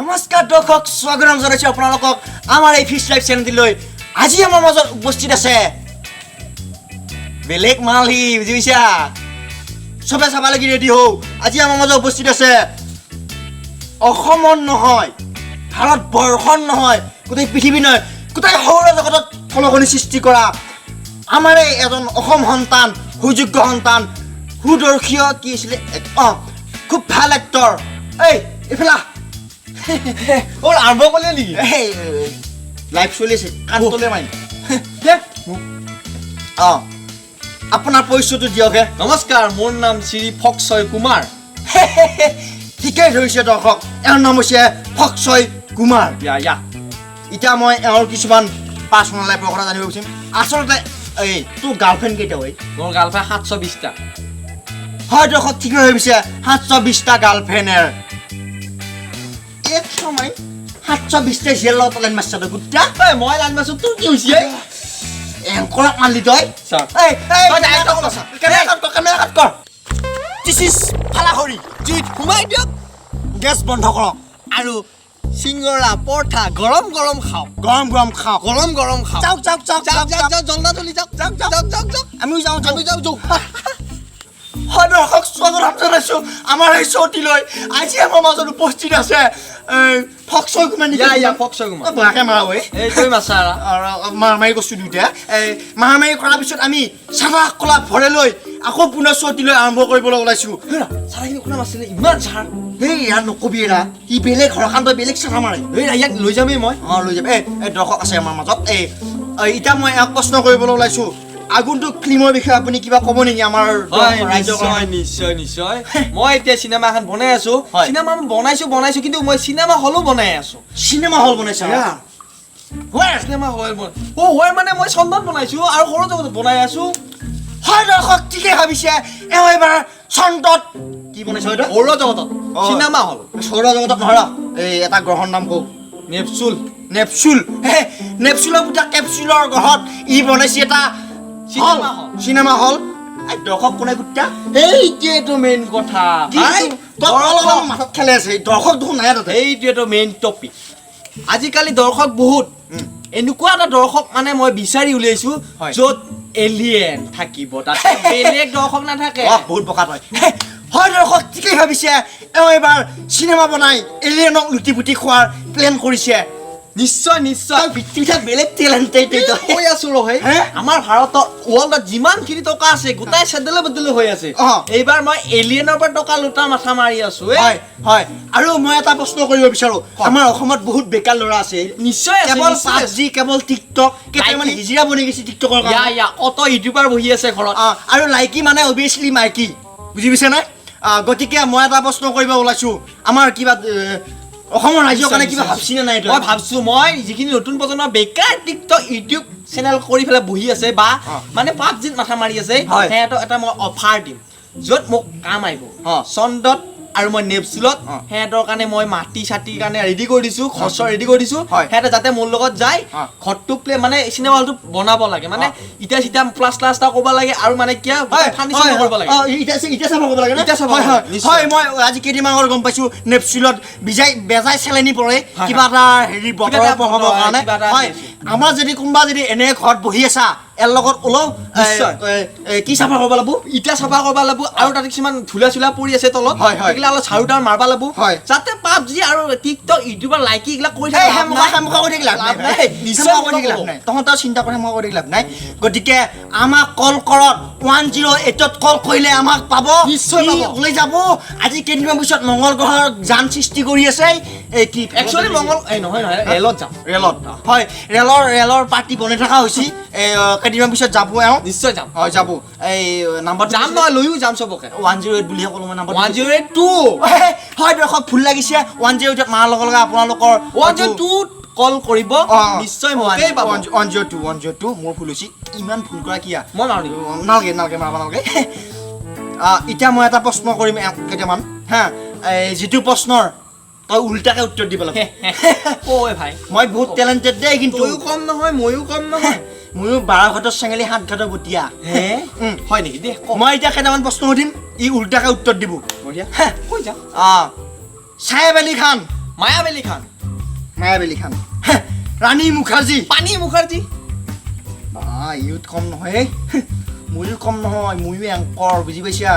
নমস্কাৰ দৰ্শক স্বাগতম জনাইছো আপোনালোকক আমাৰ এই ফিশ লাইভ চেনেললৈ আজি আমাৰ মাজত উপস্থিত আছে বেলেগ মালহি বুজিছা সবে চাবা লাগি ৰেডি হও আজি আমাৰ মাজত উপস্থিত আছে অসমত নহয় ভাৰতবৰ্ষত নহয় গোটেই পৃথিৱী নহয় গোটেই সৌৰজগতত ফলকনি সৃষ্টি কৰা আমাৰ এই এজন অসম সন্তান সুযোগ্য সন্তান সুদৰ্শীয় কি আছিল খুব ভাল এক্টৰ এই ইফালা ওৰ আৰম্ভ কৰলে নাকি লাইভ চলি আছে কান্তলে মাই আপোনাৰ পৰিচয়টো দিয়কে নমস্কাৰ মোৰ নাম শ্ৰী ফক্সয় কুমাৰ ঠিকেই ধৰিছে দৰ্শক এওঁৰ নাম হৈছে ফক্সয় কুমাৰ ইয়া এতিয়া মই এওঁৰ কিছুমান পাৰ্চনেল লাইফৰ কথা জানিব বিচাৰিম আচলতে এই তোৰ গাৰ্লফ্ৰেণ্ড কেইটা হয় মোৰ গাৰ্লফ্ৰেণ্ড 720টা হয় দৰ্শক ঠিকেই ভাবিছে 720টা গাৰ্লফ্ৰেণ্ডৰ এক সময় 720টা জেলত লাইন মাৰছা তই গুটা এই মই লাইন মাছো তোৰ কি হৈছে এংকৰক মাৰলি তই স্যাৰ এই কেমেৰা কাট কৰ দিছ ইজ ফালাহৰি জিত ঘুমাই দিয়ক গেছ বন্ধ কৰক আৰু সিংগৰা পৰঠা গৰম গৰম খাও গৰম গৰম খাওঁ গৰম গৰম খাও যাওক যাওক যাওক যাওক যাওক যাওক জলদা জলদি যাওক যাওক যাওক যাওক যাওক আমিও যাওঁ আমি যাও যাও হয় দৰ্শক স্বাগতম জনাইছোঁ আমাৰ এই শ্ব'টিলৈ আজি আমাৰ মাজত উপস্থিত আছে ফক্সয় কুমাৰ নেকি ইয়া ফক্সয় কুমাৰ বহাকে মাৰা ঐ এই তুই মাছাৰা মাৰামাৰি কৰিছোঁ দুয়োটা মাৰামাৰি কৰাৰ পিছত আমি চাৰা কলা ভৰে লৈ আকৌ পুনৰ শ্ব'টিলৈ আৰম্ভ কৰিবলৈ ওলাইছোঁ চাৰাখিনি কোনে মাছিলে ইমান চাৰ সেই ইয়াৰ নকবি এৰা সি বেলেগ হৰকান্তই বেলেগ চাৰা মাৰে এই ইয়াক লৈ যামেই মই লৈ যাম এই দৰ্শক আছে আমাৰ মাজত এতিয়া মই এক প্ৰশ্ন কৰিবলৈ ওলাইছোঁ আগন্তুক ফিল্মৰ বিষয়ে আপুনি কিবা ক'ব নেকি আমাৰ নিশ্চয় নিশ্চয় মই এতিয়া চিনেমা এখন বনাই আছো চিনেমা বনাইছো কিন্তু মই চিনেমা হলো বনাই আছো চিনেমা হল বনাইছা চিনেমা হল হয় মানে মই চন্দন বনাইছো আৰু সৰু জগতত বনাই আছো হয় দৰ্শক ঠিকেই ভাবিছে এওঁ এইবাৰ চন্দত কি বনাইছে এইটো সৌৰ জগতত চিনেমা হল সৌৰ জগতত নহয় এই এটা গ্ৰহৰ নাম কওক নেপচুল নেপচুল নেপচুলৰ বুটা কেপচুলৰ গ্ৰহত ই বনাইছে এটা চিনেমা হল দৰ্শক কোনে গুটা এইটোৱেটো মেইন কথা মাথাত খেলে আছে দৰ্শক দেখোন নাই তাতে এইটোৱেটো মেইন টপিক আজিকালি দৰ্শক বহুত এনেকুৱা এটা দৰ্শক মানে মই বিচাৰি উলিয়াইছো য'ত এলিয়েন থাকিব তাতে বেলেগ দৰ্শক নাথাকে বহুত বকাত হয় হয় দৰ্শক ঠিকেই ভাবিছে এওঁ এইবাৰ চিনেমা বনাই এলিয়েনক লুটি পুটি খোৱাৰ প্লেন কৰিছে নিশ্চয় নিশ্চয় পৃথিৱীত বেলেগ টেলেণ্টেড কৈ আছো ৰহে আমাৰ ভাৰতৰ ৱৰ্ল্ডত যিমানখিনি টকা আছে গোটাই চেডেলে বদলে হৈ আছে এইবাৰ মই এলিয়েনৰ পৰা টকা লুটা মাথা মাৰি আছো হয় হয় আৰু মই এটা প্ৰশ্ন কৰিব বিচাৰো আমাৰ অসমত বহুত বেকাৰ ল'ৰা আছে নিশ্চয় কেৱল পাবজি কেৱল টিকটক কেইটামান হিজিৰা বনি গৈছে টিকটকৰ কাৰণে ইয়া অত ইউটিউবাৰ বহি আছে ঘৰত আৰু লাইকি মানে অবিয়াছলি মাইকি বুজি পাইছে নাই গতিকে মই এটা প্ৰশ্ন কৰিব ওলাইছো আমাৰ কিবা অসমৰ ৰাজ্যৰ কাৰণে কিবা ভাবছিনে নাই মই ভাবছো মই যিখিনি নতুন প্ৰজন্ম বেকাৰ টিকটক ইউটিউব চেনেল কৰি পেলাই বহি আছে বা মানে পাবজিত মাথা মাৰি আছে সিহঁতক এটা মই অফাৰ দিম য'ত মোক কাম আহিব চন্দত আৰু মই নেপচুলত সিহঁতৰ কাৰণে মই মাটি চাটিৰ কাৰণে ৰেডি কৰি দিছো খৰচ ৰেডি কৰি দিছো সিহঁতে যাতে মোৰ লগত যায় ঘৰটো প্লে মানে চিনেমা হলটো বনাব লাগে মানে ইটা চিটা প্লাছ এটা কৰিব লাগে আৰু মানে কিয় ফাৰ্নিচাৰ কৰিব লাগে ইটা চাব কৰিব লাগে হয় মই আজি কেইদিনমান আগত গম পাইছো নেপচুলত বেজাই চেলেনি পৰে কিবা এটা হেৰি বতৰৰ প্ৰভাৱৰ কাৰণে হয় আমাৰ যদি কোনোবা যদি এনে ঘৰত বহি আছা এৰ লগত ওলাও কি চাফা কৰিব লাগিব ইটা চাফা কৰিব লাগিব আৰু তাত কিছুমান ধূলা চুলা পৰি আছে তলত এইগিলা অলপ ঝাৰু টাৰ মাৰবা লাগিব যাতে পাবজি আৰু টিকটক ইউটিউবাৰ লাইকি এইগিলা কৰি থাকে তহঁতৰ চিন্তা কৰি মই কৰি লাভ নাই গতিকে আমাক কল কৰক 108ত কল কৰিলে আমাক পাব নিশ্চয় ওলাই যাব আজি কেইদিনমান পিছত মংগল গ্ৰহৰ যান সৃষ্টি কৰি আছে কি একচুৱেলি মংগল নহয় ৰেলত যাম ৰেলত হয় ৰেলৰ পাৰ্টি বনাই থকা হৈছে কেইদিনমান পিছত যাব এওঁ নিশ্চয় যাম হয় যাব এই নাম্বাৰ যাম নহয় লৈও যাম চবকে 108 বুলিহে ক'লো মই নাম্বাৰ 108 হয় দৰ্শক ভুল লাগিছে 108ত মাৰ লগে লগে আপোনালোকৰ 102 কল কৰিব নিশ্চয় মকেই পাব 102 মোৰ ভুল হৈছে ইমান ভুল কৰা কিয়া মই মাৰি নালগে মাৰবা নালগে এতিয়া মই এটা প্ৰশ্ন কৰিম কেইটামান হা যিটো প্ৰশ্নৰ তই উল্টাকে উত্তৰ দিব লাগে ঐ ভাই মই বহুত টেলেণ্টেড দেই কিন্তু তইও কম নহয় ময়ো কম নহয় ময়ো 12 ঘাটৰ চেঙেলি 7 ঘাটৰ বটিয়া হয় নেকি দে মই এতিয়া কেইটামান প্ৰশ্ন সুধিম ই উল্টাকে উত্তৰ দিব বঢ়িয়া কৈ যা চাহেব আলী খান মায়াবেলী খান মায়াবেলী খান ৰাণী মুখাৰ্জী পানী মুখাৰ্জী ইউথ কম নহয় ময়ো কম নহয় ময়ো এংকৰ বুজি পাইছা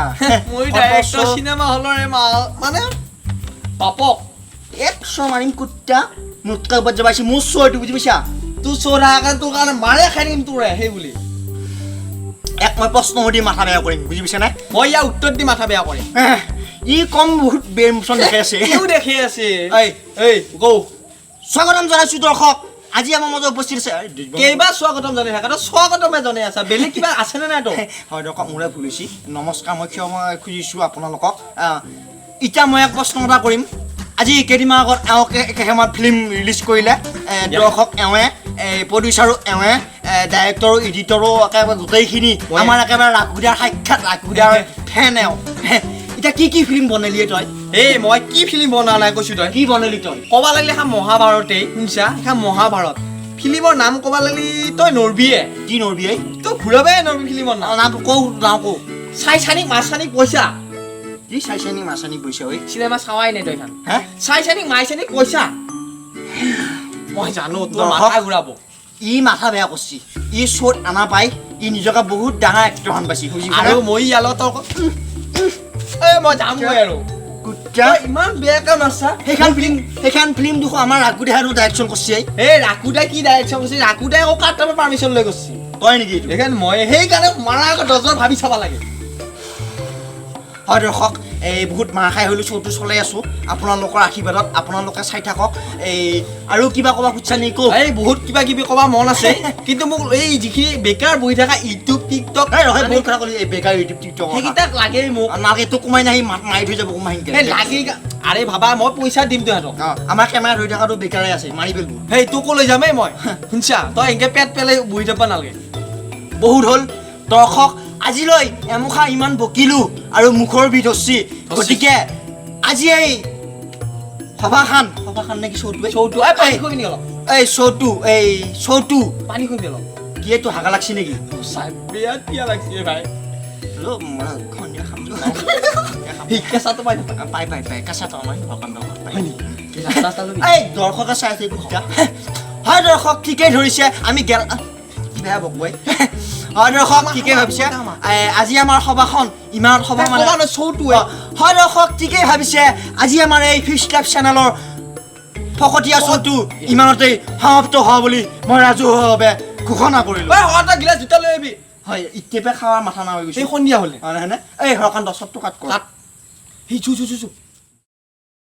মই ডাইৰেক্টৰ চিনেমা হলৰে মানে পাপক 100 মাৰিম কুত্তা মোতকৈ ওপৰত যাবাইছে মোৰ চোৰটো বুজি পাইছা তোৰ চোৰা কাৰণে তোৰ কাৰণে মাৰে খাই দিম তোৰে সেই বুলি মই প্ৰশ্ন সুধি মাথা বেয়া কৰিম বুজি পাইছা নাই মই ইয়াৰ উত্তৰ দি মাথা বেয়া কৰিম ই কম বহুত বেৰ মোচন দেখাই আছে কেও দেখি আছে এই গৌ স্বাগতম জনাইছো দৰ্শক আজি আমাৰ মাজত উপস্থিত আছে কেইবাৰ স্বাগতম জনাই থাকা তই স্বাগতমে জনাই আছা বেলেগ কিবা আছেনে নাই তোৰ হয় দৰ্শক মোৰে ভুল হৈছে নমস্কাৰ মই ক্ষমা খুজিছোঁ আপোনালোকক এতিয়া মই এক প্ৰশ্ন এটা কৰিম আজি কেইদিনমান আগত এওঁকে ফিল্ম ৰিলিজ কৰিলে দৰ্শক এওঁৱে প্ৰডিউচাৰো এওঁৱে ডাইৰেক্টৰো এডিটৰো একেবাৰে গোটেইখিনি আমাৰ একেবাৰে ৰাঘুদাৰ সাক্ষাৎ ৰাঘুদাৰ ফেন এওঁ এতিয়া কি ফিল্ম বনালিয়ে তই এই মই কি ফিল্ম বনোৱা নাই কৈছো তই কি বনালি তই ক'ব লাগিলে এখন মহাভাৰতেই শুনছা এখন মহাভাৰত ফিল্মৰ নাম ক'ব লাগিলে তই নৰবিয়ে কি নৰবি এই তই ঘূৰাবে নৰবি ফিল্মৰ নাম কওঁ চাই চানিক মাছ চানিক পইচা কি চাইছানি মাছানি পইচা ঐ চিনেমা চাৱাই নাই তই এখন হে চাই চানিক মাই চানিক পইচা মই জানো তোৰ দৰ্শক। মাথা ঘূৰাব ই মাথা বেয়া কৰিছে ই শ্ব'ত আনা পাই ই নিজকে বহুত ডাঙৰ এক্টৰ হান পাইছে আৰু মই ইয়ালৈ তই মই যামগৈ আৰু কুত্তা তই ইমান বেয়াকৈ নাচা সেইখন ফিল্ম দেখো আমাৰ ৰাঘুদাই আৰু ডাইৰেকশ্যন কৰিছে এই ৰাকুদাই কি ডাইৰেকশ্যন কৰিছে ৰাকুদাই আকৌ কাৰ তাৰপৰা পাৰ্মিশ্যন লৈ গৈছে তই নেকি এইটো সেইকাৰণে মই সেইকাৰণে মাৰাৰ আগত 10 ভাবি চাব লাগে হয় দৰ্শক বহুত মাৰ খাই হ'লেও শ্ব'টো চলাই আছোঁ আপোনালোকৰ আশীৰ্বাদত আপোনালোকে চাই থাকক আৰু কিবা ক'বা খুজিছা নেকি কওক এই বহুত কিবা কিবি ক'বা মন আছে কিন্তু মোক এই যিখিনি বেকাৰ বহি থকা ইউটিউব টিকটক বহুত কথা ক'লি বেকাৰ ইউটিউব টিকটক সেইকেইটাক লাগেই মোক নালাগে তোক কোমাই নাহি মাৰি থৈ যাব কোমাই সেই লাগে আৰে ভাবা মই পইচা দিম সিহঁতক আমাৰ কেমেৰা ধৰি থকাটো বেকাৰে আছে মাৰি পেলো সেই তোকো লৈ যামেই মই শুনছা তই এনেকৈ পেট পেলাই বহি যাব নালাগে বহুত হ'ল দৰ্শক আজিলৈ এমুখা ইমান বকিলো আৰু মুখৰ বিষ ধৰছি গতিকে আজি এই সভাখান নেকি শ্ব'টো পানী খুৱাই নেকি অলপ এই শ্ব'টো পানী খুৱাই অলপ কি এইটো হাগা লাগছি নেকি বিয়া তিয়া লাগছে ভাই সন্ধিয়া খাম কেঁচাটো পাই নাপায় পাই কেঁচাটো আমাৰ হয় নেকি এই দৰ্শকে চাই আছে বুজিছা হয় দৰ্শক ঠিকেই ধৰিছে আমি বেয়া বকবই হয় দৰ্শক ঠিকেই ভাবিছে আজি আমাৰ সভাখন ইমান সভা মানে শ্ব'টোৱে হয় দৰ্শক ঠিকেই ভাবিছে আজি আমাৰ এই ফিছ ক্লাব চেনেলৰ ফকতীয়া শ্ব'টো ইমানতেই সমাপ্ত হোৱা বুলি মই ৰাজহুৱাভাৱে ঘোষণা কৰিলোঁ এটা গিলাচ দুটা লৈ আহিবি হয় ইত্যেপে খাৱাৰ মাথা না হৈ গৈছে এই সন্ধিয়া হ'লে হয়নে এই হৰকান্ত 10 টকাত কৰ সেই চু